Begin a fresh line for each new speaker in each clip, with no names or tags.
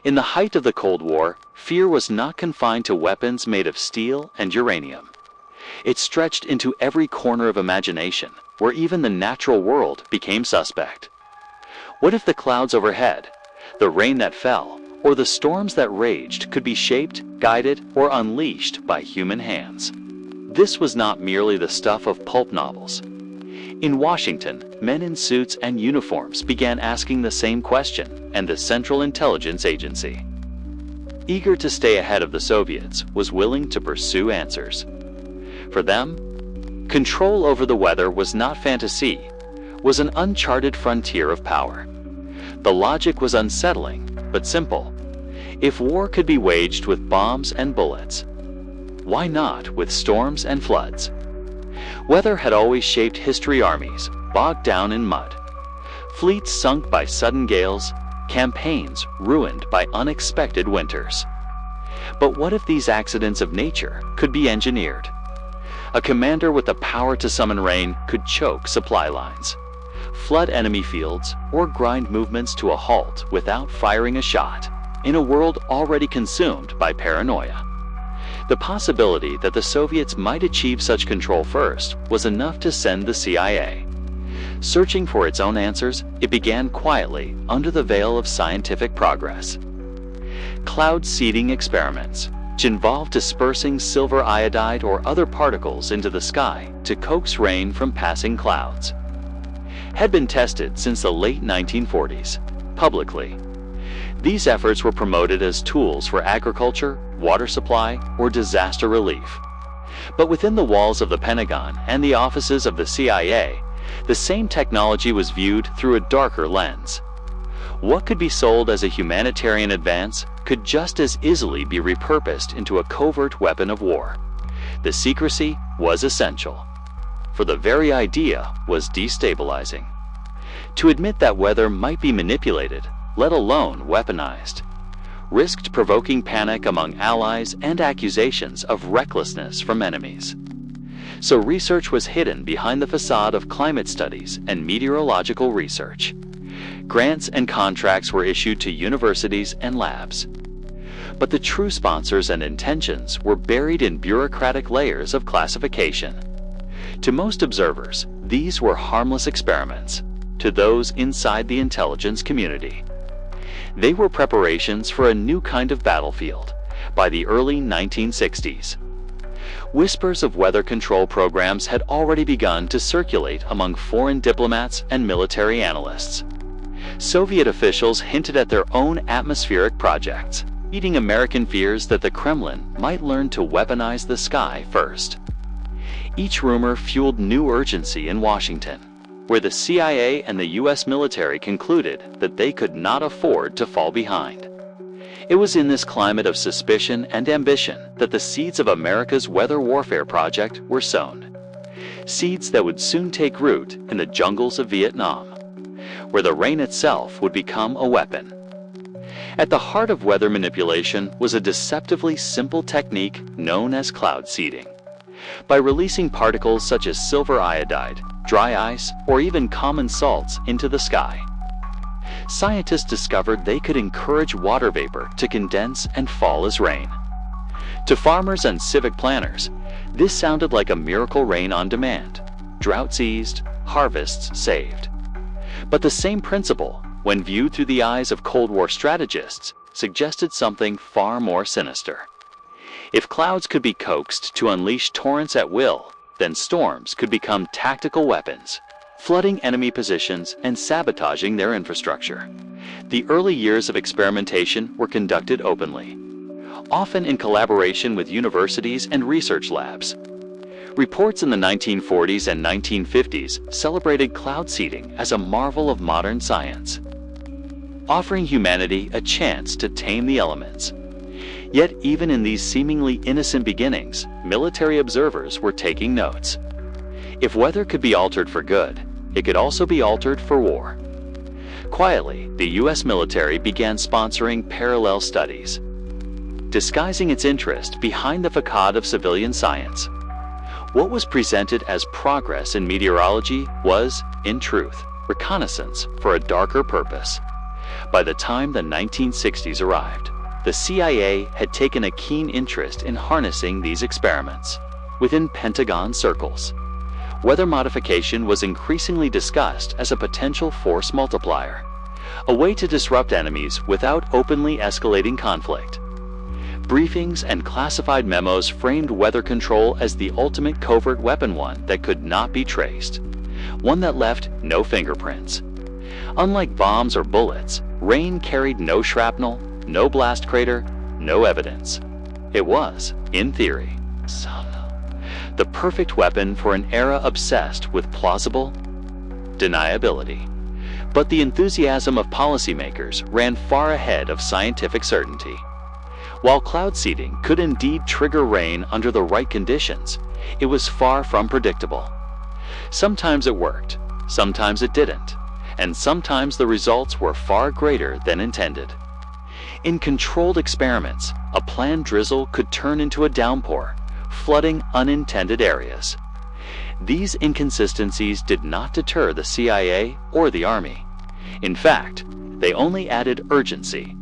In the height of the Cold War, fear was not confined to weapons made of steel and uranium. It stretched into every corner of imagination, where even the natural world became suspect. What if the clouds overhead, the rain that fell, or the storms that raged could be shaped, guided, or unleashed by human hands? This was not merely the stuff of pulp novels. In Washington, men in suits and uniforms began asking the same question, and the Central Intelligence Agency, eager to stay ahead of the Soviets, was willing to pursue answers. For them, control over the weather was not fantasy, was an uncharted frontier of power. The logic was unsettling, but simple. If war could be waged with bombs and bullets, why not with storms and floods? Weather had always shaped history: armies bogged down in mud, fleets sunk by sudden gales, campaigns ruined by unexpected winters. But what if these accidents of nature could be engineered? A commander with the power to summon rain could choke supply lines, flood enemy fields, or grind movements to a halt without firing a shot, in a world already consumed by paranoia. The possibility that the Soviets might achieve such control first was enough to send the CIA. Searching for its own answers, it began quietly under the veil of scientific progress. Cloud seeding experiments, which involved dispersing silver iodide or other particles into the sky to coax rain from passing clouds, had been tested since the late 1940s, publicly. These efforts were promoted as tools for agriculture, water supply, or disaster relief. But within the walls of the Pentagon and the offices of the CIA, the same technology was viewed through a darker lens. What could be sold as a humanitarian advance could just as easily be repurposed into a covert weapon of war. The secrecy was essential, for the very idea was destabilizing. To admit that weather might be manipulated, let alone weaponized, risked provoking panic among allies and accusations of recklessness from enemies. So research was hidden behind the facade of climate studies and meteorological research. Grants and contracts were issued to universities and labs. But the true sponsors and intentions were buried in bureaucratic layers of classification. To most observers, these were harmless experiments. To those inside the intelligence community, they were preparations for a new kind of battlefield. By the early 1960s, whispers of weather control programs had already begun to circulate among foreign diplomats and military analysts. Soviet officials hinted at their own atmospheric projects, feeding American fears that the Kremlin might learn to weaponize the sky first. Each rumor fueled new urgency in Washington, where the CIA and the US military concluded that they could not afford to fall behind. It was in this climate of suspicion and ambition that the seeds of America's weather warfare project were sown. Seeds that would soon take root in the jungles of Vietnam, where the rain itself would become a weapon. At the heart of weather manipulation was a deceptively simple technique known as cloud seeding. By releasing particles such as silver iodide, dry ice, or even common salts into the sky, scientists discovered they could encourage water vapor to condense and fall as rain. To farmers and civic planners, this sounded like a miracle rain on demand, droughts eased, harvests saved. But the same principle, when viewed through the eyes of Cold War strategists, suggested something far more sinister. If clouds could be coaxed to unleash torrents at will, then storms could become tactical weapons, flooding enemy positions and sabotaging their infrastructure. The early years of experimentation were conducted openly, often in collaboration with universities and research labs. Reports in the 1940s and 1950s celebrated cloud seeding as a marvel of modern science, offering humanity a chance to tame the elements. Yet even in these seemingly innocent beginnings, military observers were taking notes. If weather could be altered for good, it could also be altered for war. Quietly, the US military began sponsoring parallel studies, disguising its interest behind the facade of civilian science. What was presented as progress in meteorology was, in truth, reconnaissance for a darker purpose. By the time the 1960s arrived, the CIA had taken a keen interest in harnessing these experiments within Pentagon circles. Weather modification was increasingly discussed as a potential force multiplier, a way to disrupt enemies without openly escalating conflict. Briefings and classified memos framed weather control as the ultimate covert weapon, one that could not be traced, one that left no fingerprints. Unlike bombs or bullets, rain carried no shrapnel, no blast crater, no evidence. It was, in theory, the perfect weapon for an era obsessed with plausible deniability. But the enthusiasm of policymakers ran far ahead of scientific certainty. While cloud seeding could indeed trigger rain under the right conditions, it was far from predictable. Sometimes it worked, sometimes it didn't, and sometimes the results were far greater than intended. In controlled experiments, a planned drizzle could turn into a downpour, flooding unintended areas. These inconsistencies did not deter the CIA or the Army. In fact, they only added urgency.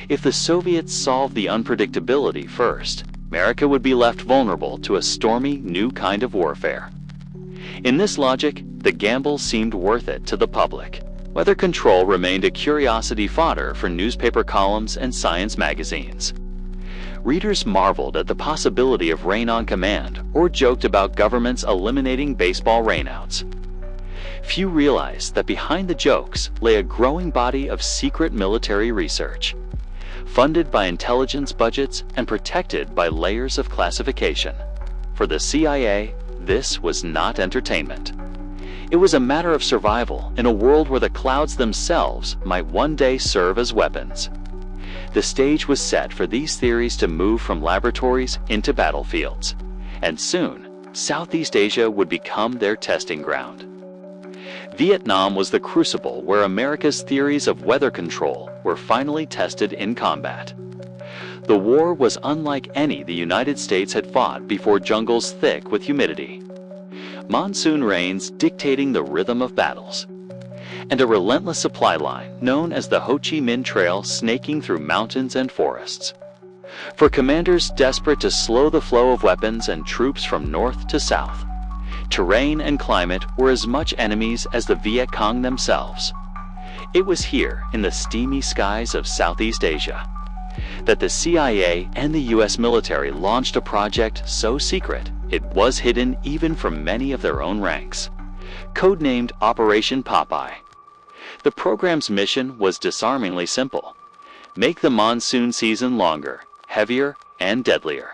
If the Soviets solved the unpredictability first, America would be left vulnerable to a stormy new kind of warfare. In this logic, the gamble seemed worth it to the public. Weather control remained a curiosity fodder for newspaper columns and science magazines. Readers marveled at the possibility of rain on command or joked about governments eliminating baseball rainouts. Few realized that behind the jokes lay a growing body of secret military research, funded by intelligence budgets and protected by layers of classification. For the CIA, this was not entertainment. It was a matter of survival in a world where the clouds themselves might one day serve as weapons. The stage was set for these theories to move from laboratories into battlefields, and soon, Southeast Asia would become their testing ground. Vietnam was the crucible where America's theories of weather control were finally tested in combat. The war was unlike any the United States had fought before jungles thick with humidity, monsoon rains dictating the rhythm of battles, and a relentless supply line known as the Ho Chi Minh Trail snaking through mountains and forests. For commanders desperate to slow the flow of weapons and troops from north to south, terrain and climate were as much enemies as the Viet Cong themselves. It was here, in the steamy skies of Southeast Asia, that the CIA and the US military launched a project so secret it was hidden even from many of their own ranks. Codenamed Operation Popeye. The program's mission was disarmingly simple: make the monsoon season longer, heavier, and deadlier.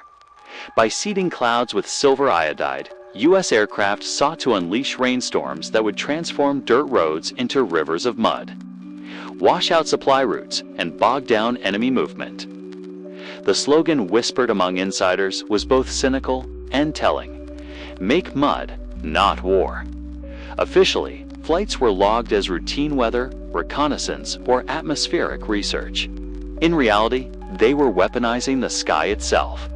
By seeding clouds with silver iodide, U.S. aircraft sought to unleash rainstorms that would transform dirt roads into rivers of mud, wash out supply routes, and bog down enemy movement. The slogan whispered among insiders was both cynical and telling: make mud, not war. Officially, flights were logged as routine weather, reconnaissance, or atmospheric research. In reality, they were weaponizing the sky itself.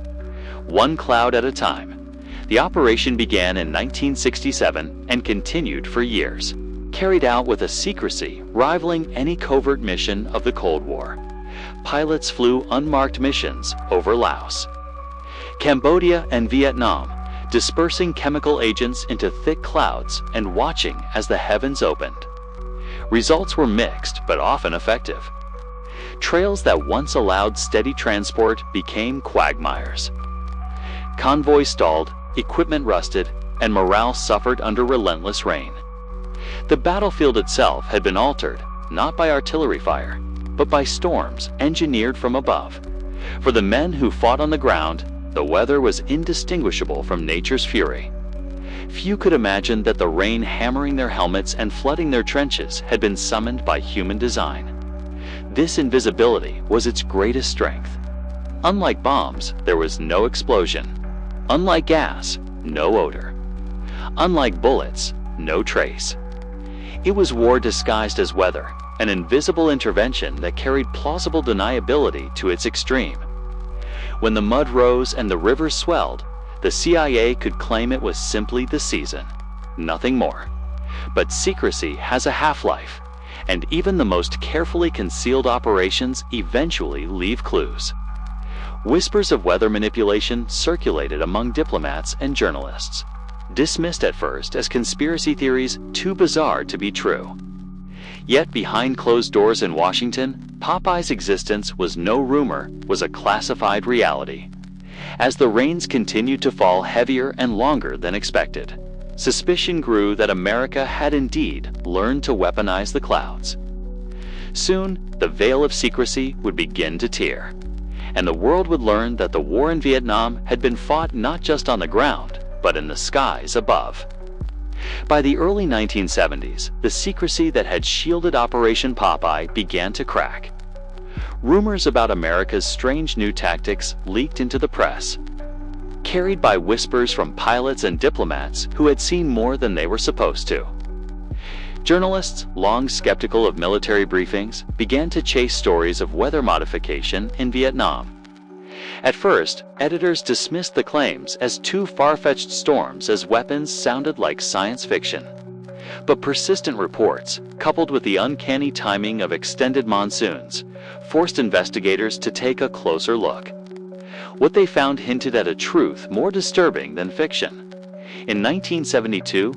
One cloud at a time. The operation began in 1967 and continued for years, carried out with a secrecy rivaling any covert mission of the Cold War. Pilots flew unmarked missions over Laos, Cambodia, and Vietnam, dispersing chemical agents into thick clouds and watching as the heavens opened. Results were mixed but often effective. Trails that once allowed steady transport became quagmires. Convoys stalled, equipment rusted, and morale suffered under relentless rain. The battlefield itself had been altered, not by artillery fire, but by storms engineered from above. For the men who fought on the ground, the weather was indistinguishable from nature's fury. Few could imagine that the rain hammering their helmets and flooding their trenches had been summoned by human design. This invisibility was its greatest strength. Unlike bombs, there was no explosion. Unlike gas, no odor. Unlike bullets, no trace. It was war disguised as weather, an invisible intervention that carried plausible deniability to its extreme. When the mud rose and the rivers swelled, the CIA could claim it was simply the season, nothing more. But secrecy has a half-life, And even the most carefully concealed operations eventually leave clues. Whispers of weather manipulation circulated among diplomats and journalists, dismissed at first as conspiracy theories too bizarre to be true. Yet behind closed doors in Washington, Popeye's existence was no rumor, was a classified reality. As the rains continued to fall heavier and longer than expected, suspicion grew that America had indeed learned to weaponize the clouds. Soon, the veil of secrecy would begin to tear, and the world would learn that the war in Vietnam had been fought not just on the ground, but in the skies above. By the early 1970s, the secrecy that had shielded Operation Popeye began to crack. Rumors about America's strange new tactics leaked into the press, carried by whispers from pilots and diplomats who had seen more than they were supposed to. Journalists, long skeptical of military briefings, began to chase stories of weather modification in Vietnam. At first, editors dismissed the claims as too far-fetched storms as weapons sounded like science fiction. But persistent reports, coupled with the uncanny timing of extended monsoons, forced investigators to take a closer look. What they found hinted at a truth more disturbing than fiction. In 1972,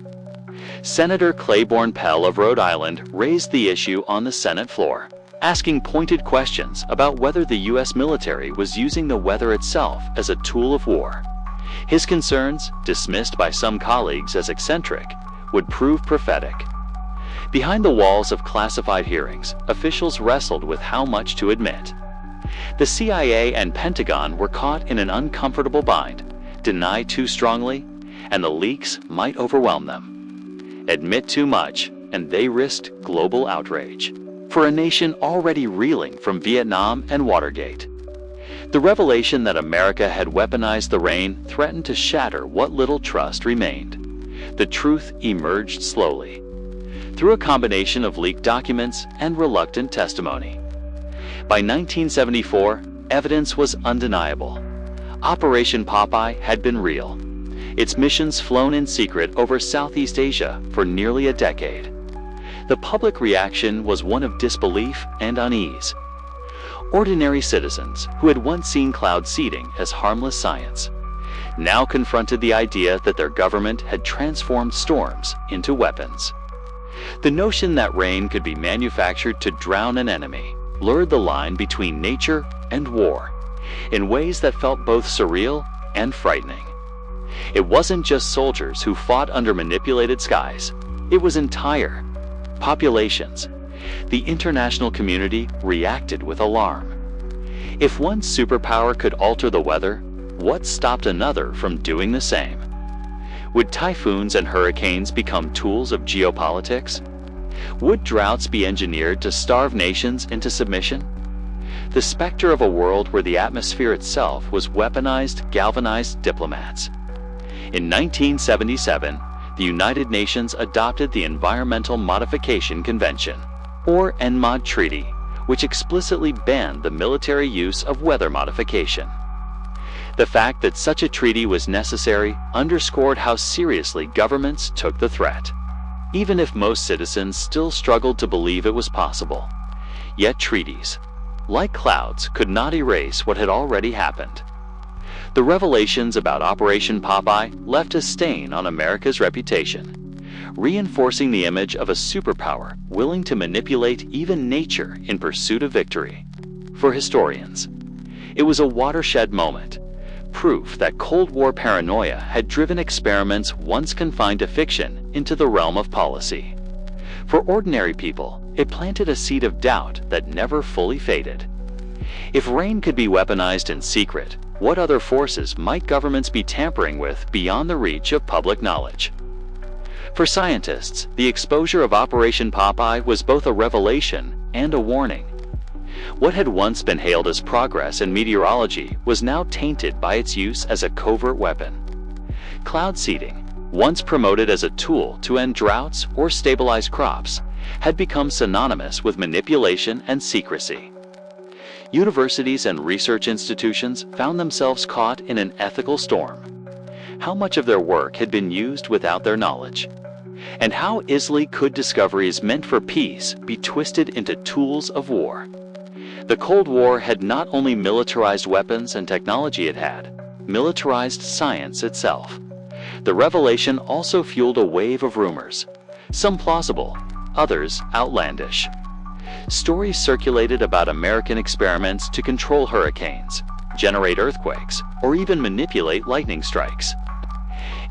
Senator Claiborne Pell of Rhode Island raised the issue on the Senate floor, asking pointed questions about whether the U.S. military was using the weather itself as a tool of war. His concerns, dismissed by some colleagues as eccentric, would prove prophetic. Behind the walls of classified hearings, officials wrestled with how much to admit. The CIA and Pentagon were caught in an uncomfortable bind: deny too strongly, and the leaks might overwhelm them. Admit too much, and they risked global outrage, for a nation already reeling from Vietnam and Watergate. The revelation that America had weaponized the rain threatened to shatter what little trust remained. The truth emerged slowly, through a combination of leaked documents and reluctant testimony. By 1974, evidence was undeniable. Operation Popeye had been real, its missions flown in secret over Southeast Asia for nearly a decade. The public reaction was one of disbelief and unease. Ordinary citizens, who had once seen cloud seeding as harmless science, now confronted the idea that their government had transformed storms into weapons. The notion that rain could be manufactured to drown an enemy blurred the line between nature and war in ways that felt both surreal and frightening. It wasn't just soldiers who fought under manipulated skies. It was entire populations. The international community reacted with alarm. If one superpower could alter the weather, what stopped another from doing the same? Would typhoons and hurricanes become tools of geopolitics? Would droughts be engineered to starve nations into submission? The specter of a world where the atmosphere itself was weaponized, galvanized diplomats. In 1977, the United Nations adopted the Environmental Modification Convention, or ENMOD Treaty, which explicitly banned the military use of weather modification. The fact that such a treaty was necessary underscored how seriously governments took the threat, even if most citizens still struggled to believe it was possible. Yet treaties, like clouds, could not erase what had already happened. The revelations about Operation Popeye left a stain on America's reputation, reinforcing the image of a superpower willing to manipulate even nature in pursuit of victory. For historians, it was a watershed moment, proof that Cold War paranoia had driven experiments once confined to fiction into the realm of policy. For ordinary people, it planted a seed of doubt that never fully faded. If rain could be weaponized in secret, what other forces might governments be tampering with beyond the reach of public knowledge? For scientists, the exposure of Operation Popeye was both a revelation and a warning. What had once been hailed as progress in meteorology was now tainted by its use as a covert weapon. Cloud seeding, once promoted as a tool to end droughts or stabilize crops, had become synonymous with manipulation and secrecy. Universities and research institutions found themselves caught in an ethical storm. How much of their work had been used without their knowledge? And how easily could discoveries meant for peace be twisted into tools of war? The Cold War had not only militarized weapons and technology, it had militarized science itself. The revelation also fueled a wave of rumors, some plausible, others outlandish. Stories circulated about American experiments to control hurricanes, generate earthquakes, or even manipulate lightning strikes.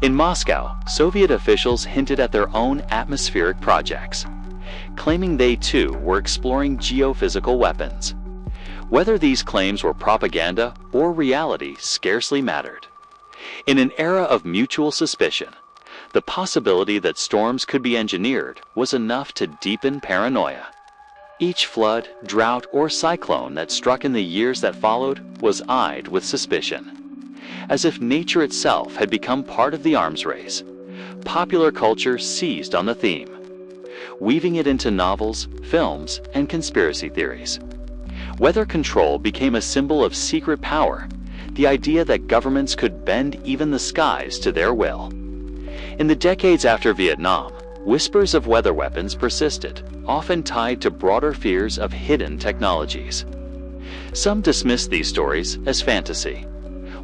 In Moscow, Soviet officials hinted at their own atmospheric projects, claiming they too were exploring geophysical weapons. Whether these claims were propaganda or reality scarcely mattered. In an era of mutual suspicion, the possibility that storms could be engineered was enough to deepen paranoia. Each flood, drought, or cyclone that struck in the years that followed was eyed with suspicion. As if nature itself had become part of the arms race, popular culture seized on the theme, weaving it into novels, films, and conspiracy theories. Weather control became a symbol of secret power, the idea that governments could bend even the skies to their will. In the decades after Vietnam, whispers of weather weapons persisted, often tied to broader fears of hidden technologies. Some dismissed these stories as fantasy,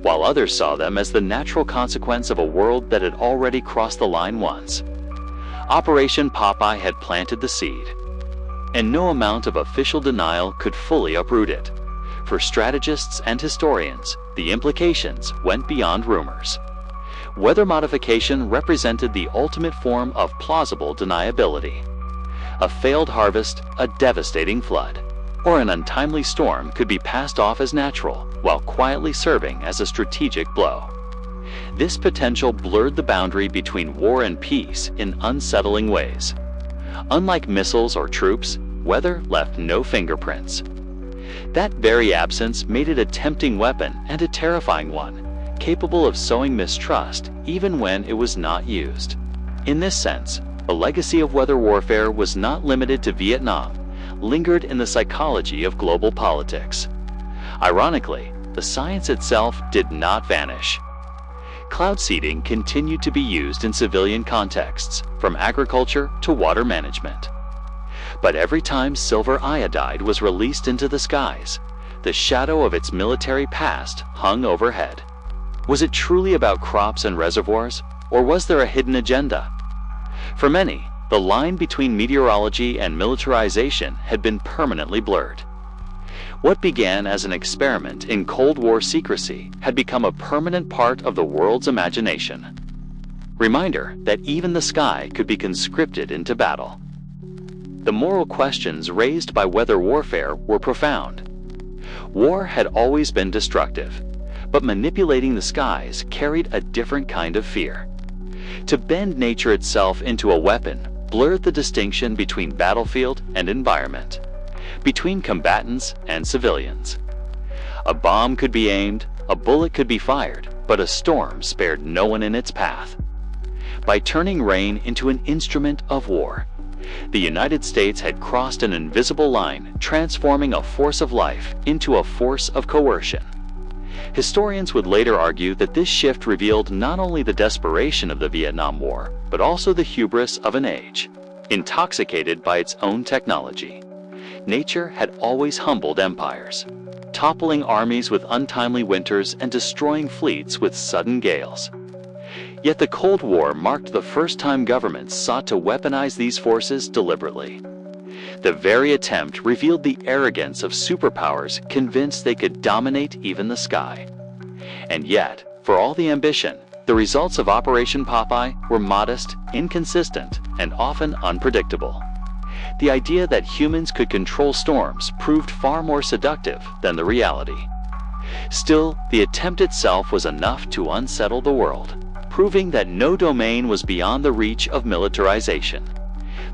while others saw them as the natural consequence of a world that had already crossed the line once. Operation Popeye had planted the seed, and no amount of official denial could fully uproot it. For strategists and historians, the implications went beyond rumors. Weather modification represented the ultimate form of plausible deniability. A failed harvest, a devastating flood, or an untimely storm could be passed off as natural while quietly serving as a strategic blow. This potential blurred the boundary between war and peace in unsettling ways. Unlike missiles or troops, weather left no fingerprints. That very absence made it a tempting weapon and a terrifying one, capable of sowing mistrust even when it was not used. In this sense, the legacy of weather warfare was not limited to Vietnam, lingered in the psychology of global politics. Ironically, the science itself did not vanish. Cloud seeding continued to be used in civilian contexts, from agriculture to water management. But every time silver iodide was released into the skies, the shadow of its military past hung overhead. Was it truly about crops and reservoirs, or was there a hidden agenda? For many, the line between meteorology and militarization had been permanently blurred. What began as an experiment in Cold War secrecy had become a permanent part of the world's imagination. Reminder that even the sky could be conscripted into battle. The moral questions raised by weather warfare were profound. War had always been destructive, but manipulating the skies carried a different kind of fear. To bend nature itself into a weapon blurred the distinction between battlefield and environment, between combatants and civilians. A bomb could be aimed, a bullet could be fired, but a storm spared no one in its path. By turning rain into an instrument of war, the United States had crossed an invisible line, transforming a force of life into a force of coercion. Historians would later argue that this shift revealed not only the desperation of the Vietnam War, but also the hubris of an age, intoxicated by its own technology. Nature had always humbled empires, toppling armies with untimely winters and destroying fleets with sudden gales. Yet the Cold War marked the first time governments sought to weaponize these forces deliberately. The very attempt revealed the arrogance of superpowers convinced they could dominate even the sky. And yet, for all the ambition, the results of Operation Popeye were modest, inconsistent, and often unpredictable. The idea that humans could control storms proved far more seductive than the reality. Still, the attempt itself was enough to unsettle the world, proving that no domain was beyond the reach of militarization.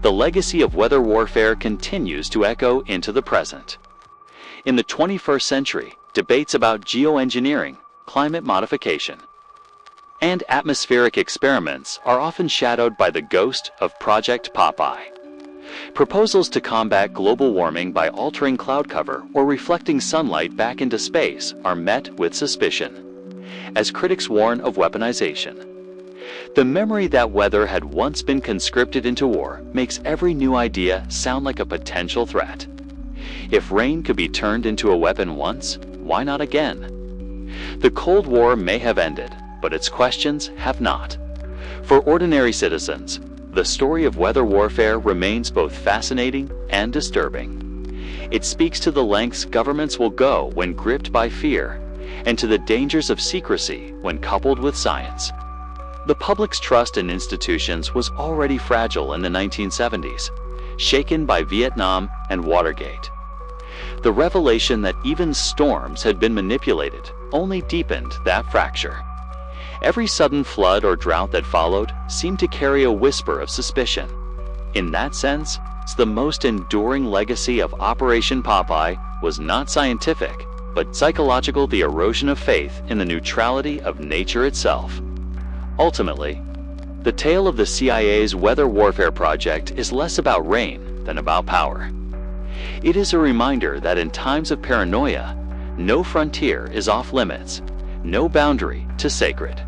The legacy of weather warfare continues to echo into the present. In the 21st century, debates about geoengineering, climate modification, and atmospheric experiments are often shadowed by the ghost of Project Popeye. Proposals to combat global warming by altering cloud cover or reflecting sunlight back into space are met with suspicion, as critics warn of weaponization. The memory that weather had once been conscripted into war makes every new idea sound like a potential threat. If rain could be turned into a weapon once, why not again? The Cold War may have ended, but its questions have not. For ordinary citizens, the story of weather warfare remains both fascinating and disturbing. It speaks to the lengths governments will go when gripped by fear, and to the dangers of secrecy when coupled with science. The public's trust in institutions was already fragile in the 1970s, shaken by Vietnam and Watergate. The revelation that even storms had been manipulated only deepened that fracture. Every sudden flood or drought that followed seemed to carry a whisper of suspicion. In that sense, the most enduring legacy of Operation Popeye was not scientific, but psychological: the erosion of faith in the neutrality of nature itself. Ultimately, the tale of the CIA's weather warfare project is less about rain than about power. It is a reminder that in times of paranoia, no frontier is off limits, no boundary too sacred.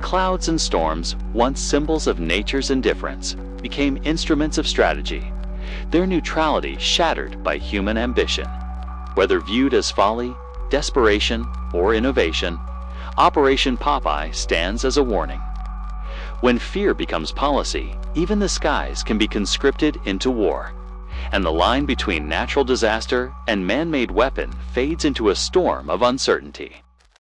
Clouds and storms, once symbols of nature's indifference, became instruments of strategy, their neutrality shattered by human ambition. Whether viewed as folly, desperation, or innovation, Operation Popeye stands as a warning. When fear becomes policy, even the skies can be conscripted into war, and the line between natural disaster and man-made weapon fades into a storm of uncertainty.